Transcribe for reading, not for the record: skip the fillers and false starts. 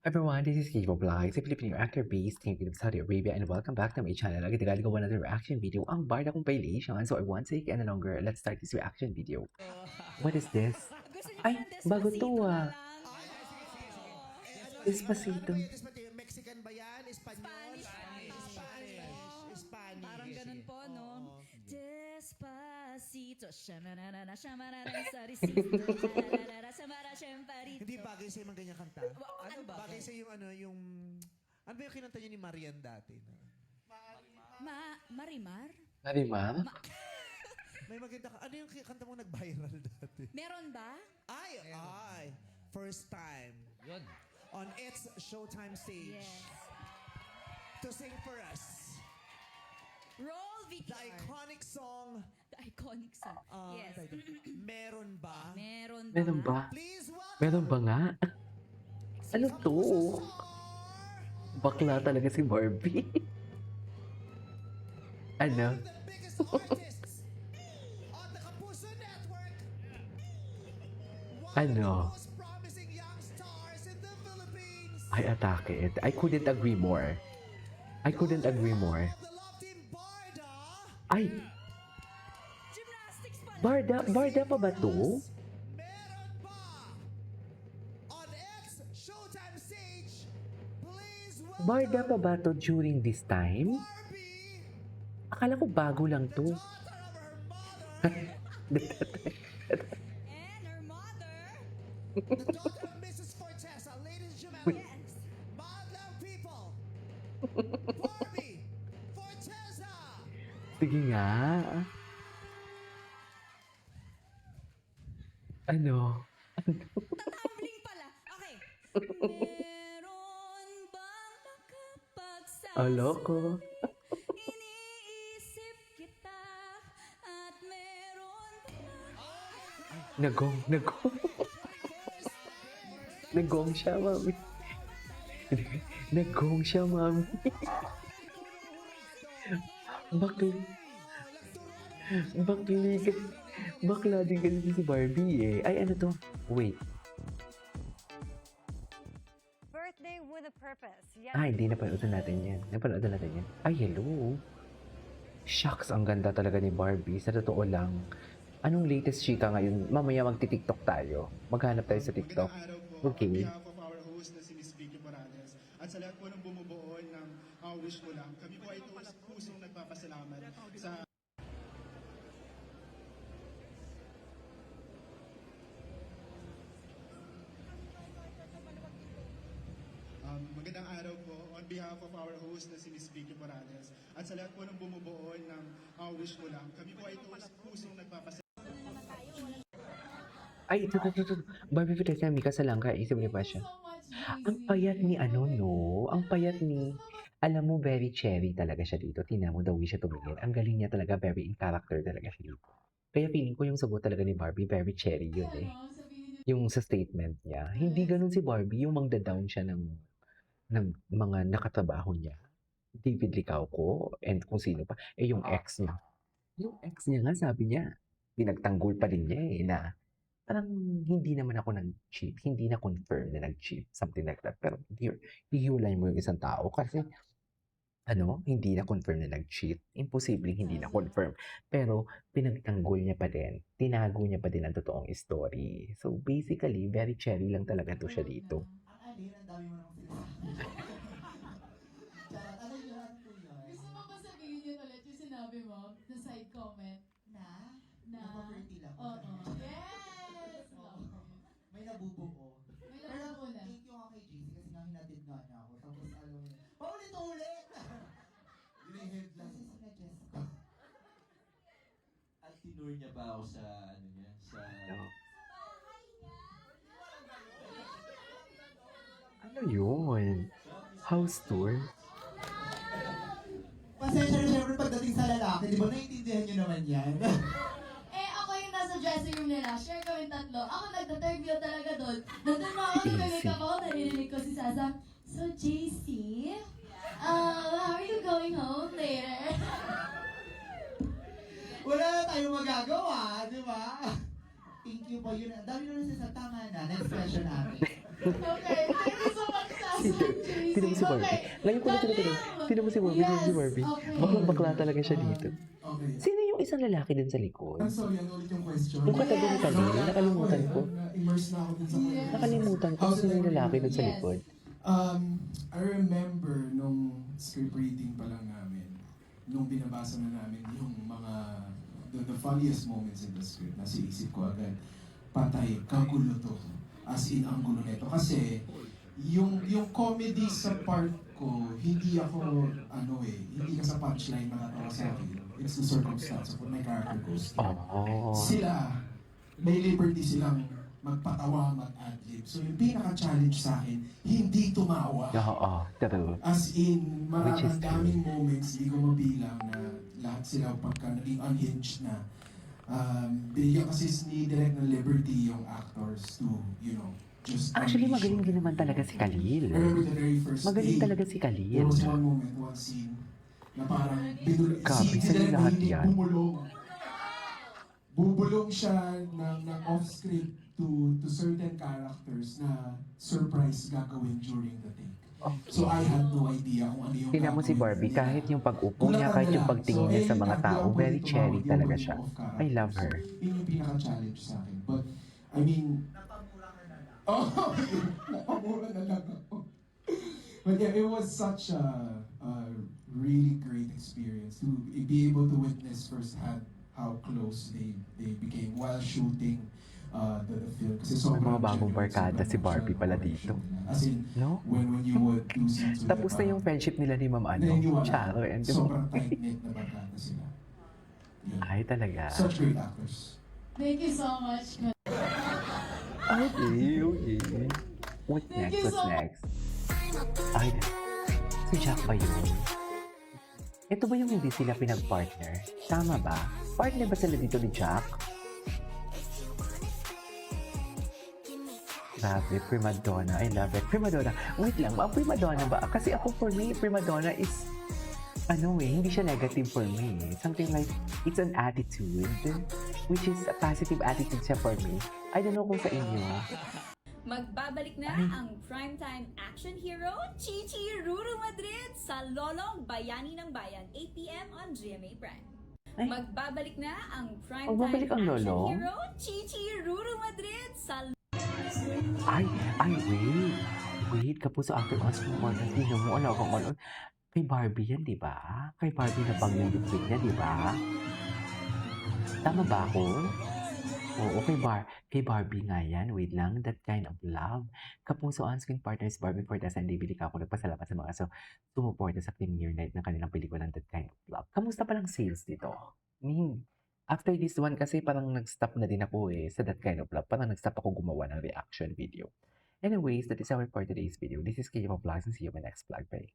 Everyone, this is Kivo Vlogs, a Filipino actor based in Saudi Arabia, and welcome back to my channel. Agad ko another reaction video, ang Barda kong violation. So I won't take any longer, let's start this reaction video. What is this? Gusto niyo Ay, parang bago Despacito to na ah. lang. Ay, sige, sige, sige. Despacito. Ano ba yung Despacito? Mexican ba yan? Espanyol? Spanish. Spanish. Parang ganun po, no? Despacito. Shamanana, shamanana, sarisito. Shalalala, shamara, shemparito. Hindi bagay sa'yo mang ganyan kanta. Ano ba? Bagay sa'yo yung ano ba yung kinanta niyo ni Marian dati? Na? Marimar? Nari ma'am? May maganda ka. Ano yung kanta mo nag-viral dati? Meron ba? Ay. First time. Yun. On It's Showtime stage. Yes. To sing for us. Roll The VTR. iconic song. The iconic song. Yes. Meron ba? Meron ba? Meron ba? Please welcome. Meron ba nga? Ano to? Bakla talaga si Barbie. Ano? The biggest artists on the Kapuso Network. One Ano? of the most promising young stars in the Philippines. I attack it. I couldn't agree more. I couldn't agree more. The Love Team Barda. Ay, Gymnastics pala. Barda pa ba to? Meron ba? On X Showtime stage. Please welcome Barda pa ba to during this time? Barbie, Akala ko bago lang to. daughter of her mother, And her mother. the daughter of Mrs. Fortesa. Ladies and gentlemen, Yes. Madlang people, Barbie Fortesa. Sige nga. Ano? Tumbling pala. Okay. Meron bang makapagsasabi? Aloko. Iniisip kita at meron bang Nagong. Nagong siya, mami. Nagong siya, mami. Bakla din kasi si Barbie eh. Ay, ano to? Wait. Birthday with a purpose. Yes. Hindi. Napanood natin yan. Ay, hello. Shucks, ang ganda talaga ni Barbie. Sa totoo lang. Anong latest chika ngayon? Mamaya magti-TikTok tayo. Maghanap tayo sa TikTok. Magandang araw po. Okay. On behalf of our host na si Miss Vicky Morales at sa lahat po ng bumubuo ng Wish Ko Lang, kami po ay pusong nagpapasalamat sa magandang araw po. On behalf of our host na si Miss Vicky Morales at sa lahat po ng bumubuo ng Wish Ko Lang, kami po ay pusong nagpapasalamat. Ay, ito. Barbie Vitessa, Mika Salangka, isip niyo pa siya. Ang payat ni ano, no? Ang payat ni... Alam mo, very cherry talaga siya dito. Tingnan mo, the way siya tumingin. Ang galing niya talaga, very in character talaga siya dito. Kaya feeling ko yung sagot talaga ni Barbie, very cherry yun eh. Yung sa statement niya. Hindi ganun si Barbie, yung mangda-down siya ng mga nakatrabaho niya. David Licauco, and kung sino pa. Yung ex niya. Yung ex niya nga, sabi niya, pinagtanggol pa din niya eh, na parang hindi naman ako nag-cheat, hindi na confirm na nag-cheat, something like that. Pero hihiwalay mo yung isang tao kasi hindi na confirm na nag-cheat. Imposible hindi na confirm. Pero pinagtanggol niya pa din, tinago niya pa din ang totoong story. So basically, very cherry lang talaga to siya dito. Ang alin, ang dami mo nang sinasabi. Charot, ano yun? Ano yun? Gusto mo ba sabihin yun ulit yung sinabi mo na side comment? Na? Na? Napapirtil ako. Oo. Yes! Oo. May nabubuo. May Pero nabubuo na. thank you nga kay JC kasi nga hinatid nga niya ako. Tapos alam mo, paulit-ulit! Dinihid lang. Kasi sinadjust ko. At tinur niya ba ako sa ano niya? Sa... Ano yun? House tour? Pasensya na syempre pagdating sa lalaki, di ba naiintindihan niyo naman yan? Ako yung nasa dressing room nila. Share kami tatlo. Ako nagta-third wheel talaga doon. Nandun mga ako, nagpimik ako. Narinig ko si Sasa. So, JC, how are you going home later? Wala na tayong magagawa, di ba? Thank you po. Yun, ang dami na sa tama na. Next question natin. Okay, thank you so much, Sasa. Tignan mo si Barbie. Ngayon ko na tinatanong, tignan mo si Barbie, tignan mo si Barbie. Baklang-bakla talaga siya dito. Okay. Sino yung isang lalaki dun sa likod? I'm sorry, ano ulit yung question? Yung katabi ni Camille, nakalimutan ko. Na-immerse na ako dun sa kanya. Nakalimutan ko sino yung lalaki dun sa likod. I remember nung script reading pa lang namin, nung binabasa na namin yung mga, the funniest moments in the script, nasa isip ko agad, patay, kagulo to. As in, ang gulo nito. Kasi, yung comedy sa part ko, hindi hindi ka sa punchline matatawa sa akin. It's the circumstance of what my character goes through. Oh. Sila, may liberty silang magpatawa, mag-adlib. So yung pinaka-challenge sa akin, hindi tumawa. Oo, true. As in, Which is maraming daming moments, hindi ko mabilang na lahat sila pagka naging unhinged na. Binigyan kasi ni direct na liberty yung actors to, just Actually, unleash magaling on din them. naman talaga si Khalil. I remember the very first Magaling day, talaga si there Khalil. was one moment, one scene, na parang Grabe, sa'yo direct lahat hindi yan. Bubulong siya ng off-script to certain characters na surprise gagawin during the take. Oh. So I had no idea kung ano yung Tingnan mo si gagawin Barbie, nila. kahit yung pag-upo niya, kahit yung pagtingin niya sa mga tao, very cherry talaga siya. I love her. Yun yung pinaka-challenge sa akin. But, I mean... Oh, napamura na lang ako. But yeah, it was such a really great experience to be able to witness firsthand how close they became while shooting the film. Kasi May sobrang mga bagong genuine, barkada si sobrang Barbie pala connection dito. nila. As in, No? when you would do scenes with Tapos na them, yung friendship nila ni Ma'am naniniwala. Charo and Sobrang tight-knit na barkada sila. Yun. Ay, talaga. Such great actors. Thank you so much. Okay, okay. What's Thank next? you What's so next? Ay, si Jack ba yun? Ito ba yung hindi sila pinag-partner? Tama ba? Partner ba sila dito ni Jack? Grabe, prima donna. I love it. Prima donna. Wait lang, ang prima donna ba? Kasi ako, for me, prima donna is, hindi siya negative for me. Something like, it's an attitude, which is a positive attitude siya for me. I don't know kung sa inyo. Magbabalik na Ay. ang primetime action hero, Chichi Ruru Madrid sa Lolong Bayani ng Bayan, 8 p.m. on GMA Prime. Ay. Magbabalik na ang Magbabalik primetime ang action Lolong? hero, Chichi Ruru Madrid sa Wait, kapuso after Oscar Morgan, tingnan mo, ano kung ano. Kay Barbie yan, di ba? Kay Barbie na pang yung lipstick niya, di ba? Tama ba ako? Oo, kay Barbie nga yan. Wait lang, That Kind of Love. Kapuso on-screen partners Barbie Fortas and David Licaco. Nagpasalamat sa mga sumuporta sa premiere night ng kanilang pelikulang That Kind of Love. Kamusta palang sales dito? After this one kasi parang nag-stop na din ako sa That Kind of Love. Parang nag-stop ako gumawa ng reaction video. Anyways, that is our for today's video. This is Kayo Vlogs and see you in my next vlog. Bye!